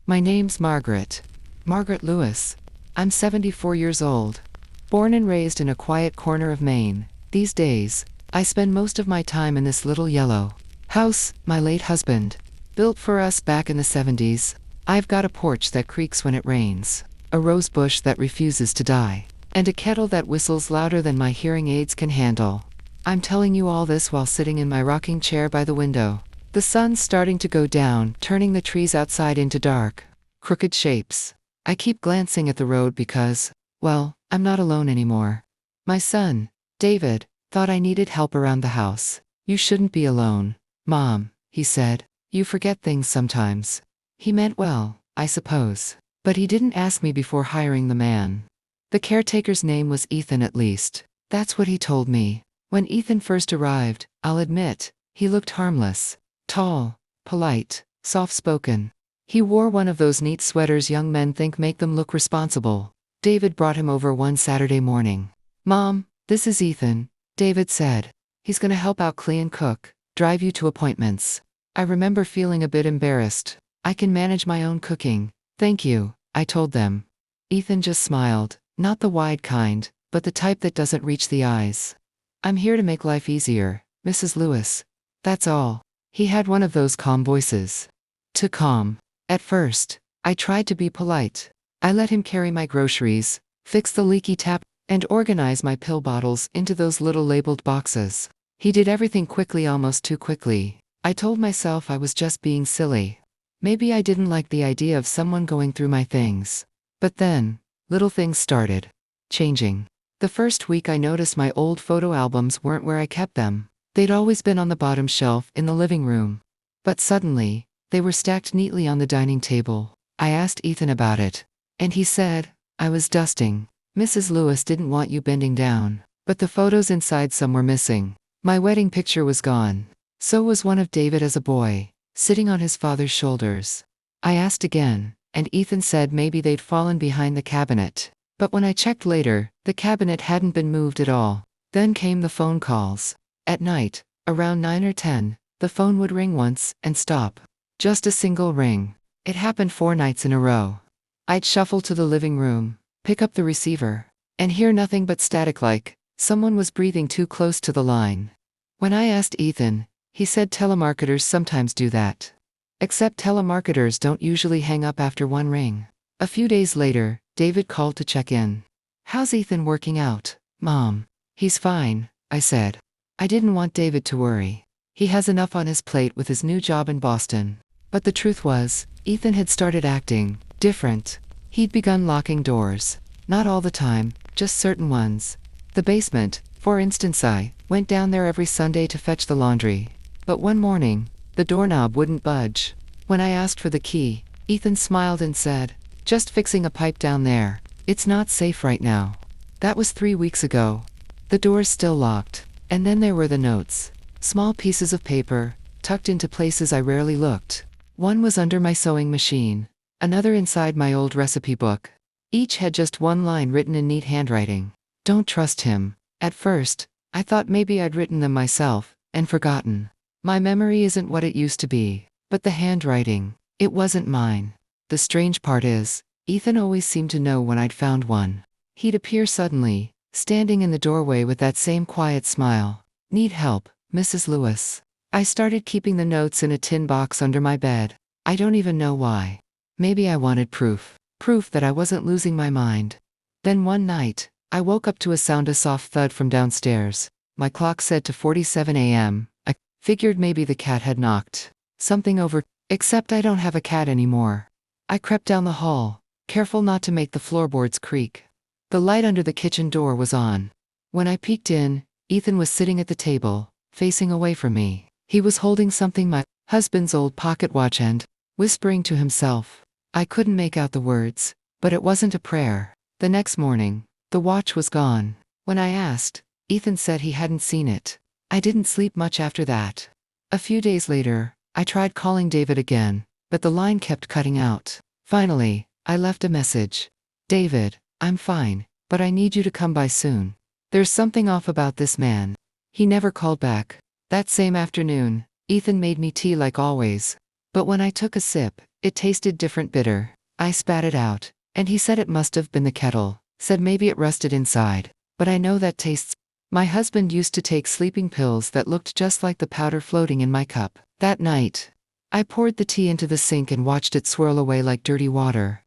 My name's Margaret. Margaret Lewis. I'm 74 years old. Born and raised in a quiet corner of Maine. These days, I spend most of my time in this little yellow house my late husband built for us back in the 70s. I've got a porch that creaks when it rains, a rose bush that refuses to die, and a kettle that whistles louder than my hearing aids can handle. I'm telling you all this while sitting in my rocking chair by the window. The sun's starting to go down, turning the trees outside into dark, crooked shapes. I keep glancing at the road because, well, I'm not alone anymore. My son, David, thought I needed help around the house. You shouldn't be alone, Mom, he said. You forget things sometimes. He meant well, I suppose. But he didn't ask me before hiring the man. The caretaker's name was Ethan at least. That's what he told me. When Ethan first arrived, I'll admit, he looked harmless. Tall, polite, soft-spoken. He wore one of those neat sweaters young men think make them look responsible. David brought him over one Saturday morning. "Mom, this is Ethan," David said. "He's gonna help out clean, cook, drive you to appointments." I remember feeling a bit embarrassed. "I can manage my own cooking, thank you," I told them. Ethan just smiled, not the wide kind, but the type that doesn't reach the eyes. "I'm here to make life easier, Mrs. Lewis. That's all." He had one of those calm voices. Too calm. At first, I tried to be polite. I let him carry my groceries, fix the leaky tap, and organize my pill bottles into those little labeled boxes. He did everything quickly, almost too quickly. I told myself I was just being silly. Maybe I didn't like the idea of someone going through my things. But then, little things started changing. The first week I noticed my old photo albums weren't where I kept them. They'd always been on the bottom shelf in the living room. But suddenly, they were stacked neatly on the dining table. I asked Ethan about it. And he said, "I was dusting. Mrs. Lewis didn't want you bending down." But the photos inside some were missing. My wedding picture was gone. So was one of David as a boy, sitting on his father's shoulders. I asked again, and Ethan said maybe they'd fallen behind the cabinet. But when I checked later, the cabinet hadn't been moved at all. Then came the phone calls. At night, around 9 or 10, the phone would ring once and stop. Just a single ring. It happened 4 nights in a row. I'd shuffle to the living room, pick up the receiver, and hear nothing but static, like someone was breathing too close to the line. When I asked Ethan, he said telemarketers sometimes do that. Except telemarketers don't usually hang up after one ring. A few days later, David called to check in. "How's Ethan working out, Mom?" "He's fine," I said. I didn't want David to worry. He has enough on his plate with his new job in Boston. But the truth was, Ethan had started acting different. He'd begun locking doors. Not all the time, just certain ones. The basement, for instance. I went down there every Sunday to fetch the laundry. But one morning, the doorknob wouldn't budge. When I asked for the key, Ethan smiled and said, "Just fixing a pipe down there. It's not safe right now." That was 3 weeks ago. The door's still locked. And then there were the notes. Small pieces of paper, tucked into places I rarely looked. One was under my sewing machine, another inside my old recipe book. Each had just one line written in neat handwriting. "Don't trust him." At first, I thought maybe I'd written them myself, and forgotten. My memory isn't what it used to be. But the handwriting, it wasn't mine. The strange part is, Ethan always seemed to know when I'd found one. He'd appear suddenly, standing in the doorway with that same quiet smile. "Need help, Mrs. Lewis." I started keeping the notes in a tin box under my bed. I don't even know why. Maybe I wanted proof. Proof that I wasn't losing my mind. Then one night, I woke up to a soft thud from downstairs. My clock said to 47 a.m. I figured maybe the cat had knocked something over, except I don't have a cat anymore. I crept down the hall, careful not to make the floorboards creak. The light under the kitchen door was on. When I peeked in, Ethan was sitting at the table, facing away from me. He was holding something, my husband's old pocket watch, and whispering to himself. I couldn't make out the words, but it wasn't a prayer. The next morning, the watch was gone. When I asked, Ethan said he hadn't seen it. I didn't sleep much after that. A few days later, I tried calling David again, but the line kept cutting out. Finally, I left a message. "David, I'm fine, but I need you to come by soon. There's something off about this man." He never called back. That same afternoon, Ethan made me tea like always. But when I took a sip, It tasted different, bitter. I spat it out, and he said it must have been the kettle, said maybe it rusted inside. But I know that tastes. My husband used to take sleeping pills that looked just like the powder floating in my cup. That night, I poured the tea into the sink and watched it swirl away like dirty water.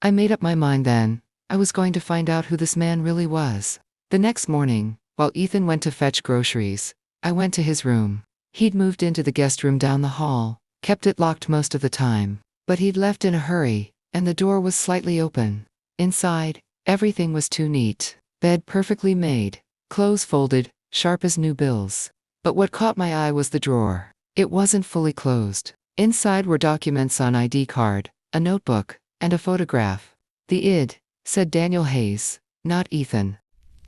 I made up my mind then. I was going to find out who this man really was. The next morning, while Ethan went to fetch groceries, I went to his room. He'd moved into the guest room down the hall, kept it locked most of the time, but he'd left in a hurry, and the door was slightly open. Inside, everything was too neat. Bed perfectly made, clothes folded, sharp as new bills. But what caught my eye was the drawer. It wasn't fully closed. Inside were documents on ID card, a notebook, and a photograph. The id, said Daniel Hayes, not Ethan.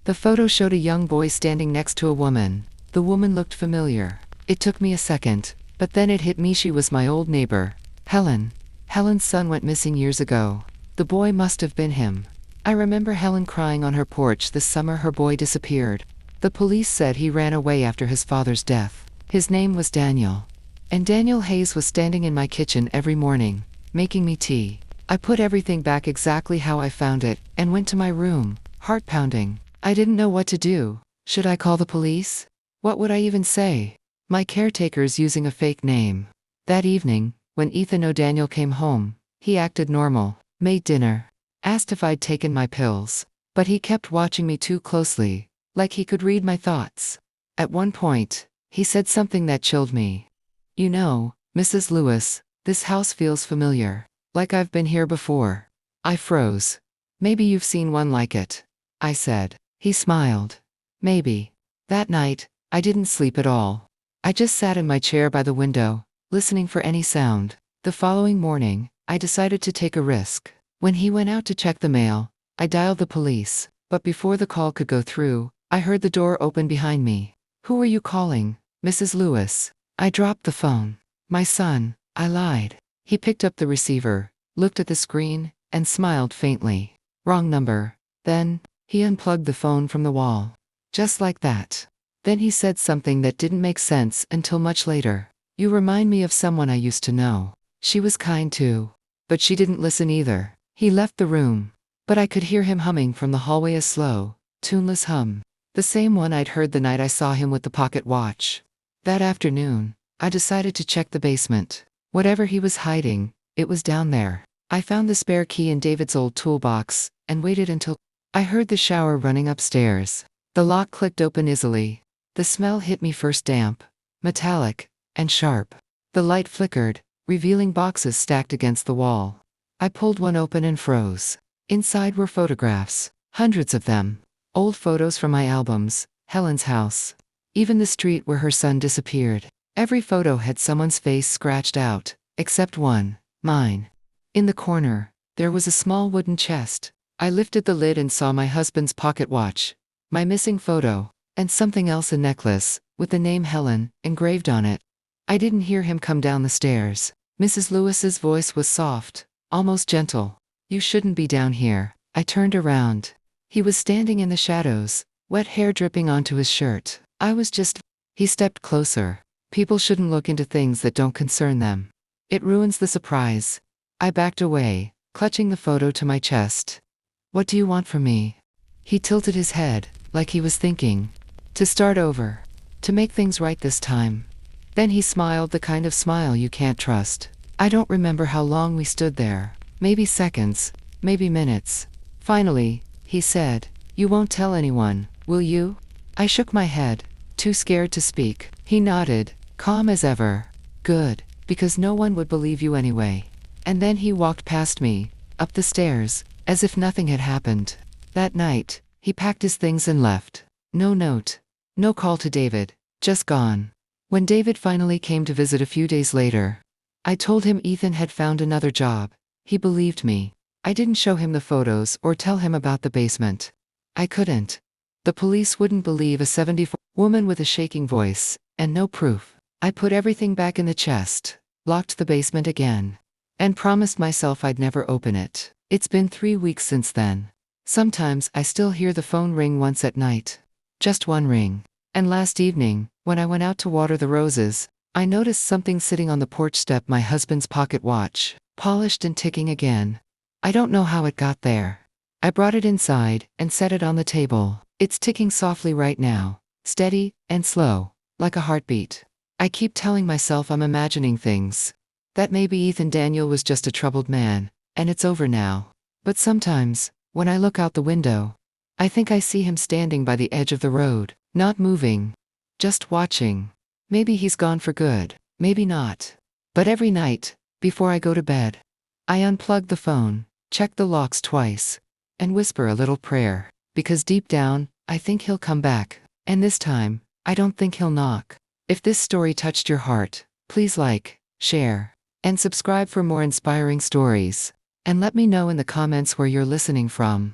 The photo showed a young boy standing next to a woman. The woman looked familiar. It took me a second, but then it hit me, she was my old neighbor, Helen. Helen's son went missing years ago. The boy must have been him. I remember Helen crying on her porch the summer her boy disappeared. The police said he ran away after his father's death. His name was Daniel. And Daniel Hayes was standing in my kitchen every morning, making me tea. I put everything back exactly how I found it, and went to my room, heart pounding. I didn't know what to do. Should I call the police? What would I even say? My caretaker's using a fake name. That evening, when Ethan O'Daniel came home, he acted normal, made dinner, asked if I'd taken my pills. But he kept watching me too closely, like he could read my thoughts. At one point, he said something that chilled me. You know, Mrs. Lewis, this house feels familiar, like I've been here before. I froze. Maybe you've seen one like it, I said. He smiled. Maybe. That night, I didn't sleep at all. I just sat in my chair by the window, listening for any sound. The following morning, I decided to take a risk. When he went out to check the mail, I dialed the police, but before the call could go through, I heard the door open behind me. Who are you calling, Mrs. Lewis? I dropped the phone. My son, I lied. He picked up the receiver, looked at the screen, and smiled faintly. Wrong number. Then, he unplugged the phone from the wall. Just like that. Then he said something that didn't make sense until much later. You remind me of someone I used to know. She was kind too. But she didn't listen either. He left the room. But I could hear him humming from the hallway, a slow, tuneless hum. The same one I'd heard the night I saw him with the pocket watch. That afternoon, I decided to check the basement. Whatever he was hiding, it was down there. I found the spare key in David's old toolbox, and waited until I heard the shower running upstairs. The lock clicked open easily. The smell hit me first, damp, metallic, and sharp. The light flickered, revealing boxes stacked against the wall. I pulled one open and froze. Inside were photographs, hundreds of them. Old photos from my albums, Helen's house. Even the street where her son disappeared. Every photo had someone's face scratched out, except one, mine. In the corner, there was a small wooden chest. I lifted the lid and saw my husband's pocket watch, my missing photo, and something else, a necklace, with the name Helen, engraved on it. I didn't hear him come down the stairs. Mrs. Lewis's voice was soft, almost gentle. You shouldn't be down here. I turned around. He was standing in the shadows, wet hair dripping onto his shirt. He stepped closer. People shouldn't look into things that don't concern them. It ruins the surprise. I backed away, clutching the photo to my chest. What do you want from me? He tilted his head, like he was thinking. To start over. To make things right this time. Then he smiled, the kind of smile you can't trust. I don't remember how long we stood there. Maybe seconds, maybe minutes. Finally, he said, You won't tell anyone, will you? I shook my head, too scared to speak. He nodded, calm as ever. Good, because no one would believe you anyway. And then he walked past me, up the stairs, as if nothing had happened. That night, he packed his things and left. No note. No call to David. Just gone. When David finally came to visit a few days later, I told him Ethan had found another job. He believed me. I didn't show him the photos or tell him about the basement. I couldn't. The police wouldn't believe a 74 woman with a shaking voice, and no proof. I put everything back in the chest, locked the basement again, and promised myself I'd never open it. It's been 3 weeks since then. Sometimes I still hear the phone ring once at night. Just one ring. And last evening, when I went out to water the roses, I noticed something sitting on the porch step, my husband's pocket watch. polished and ticking again. I don't know how it got there. I brought it inside and set it on the table. It's ticking softly right now, steady and slow, like a heartbeat. I keep telling myself I'm imagining things. That maybe Ethan Daniel was just a troubled man, and it's over now. But sometimes, when I look out the window, I think I see him standing by the edge of the road, not moving, just watching. Maybe he's gone for good, maybe not. But every night, before I go to bed, I unplug the phone, check the locks twice, and whisper a little prayer, because deep down, I think he'll come back. And this time, I don't think he'll knock. If this story touched your heart, please like, share, and subscribe for more inspiring stories. And let me know in the comments where you're listening from.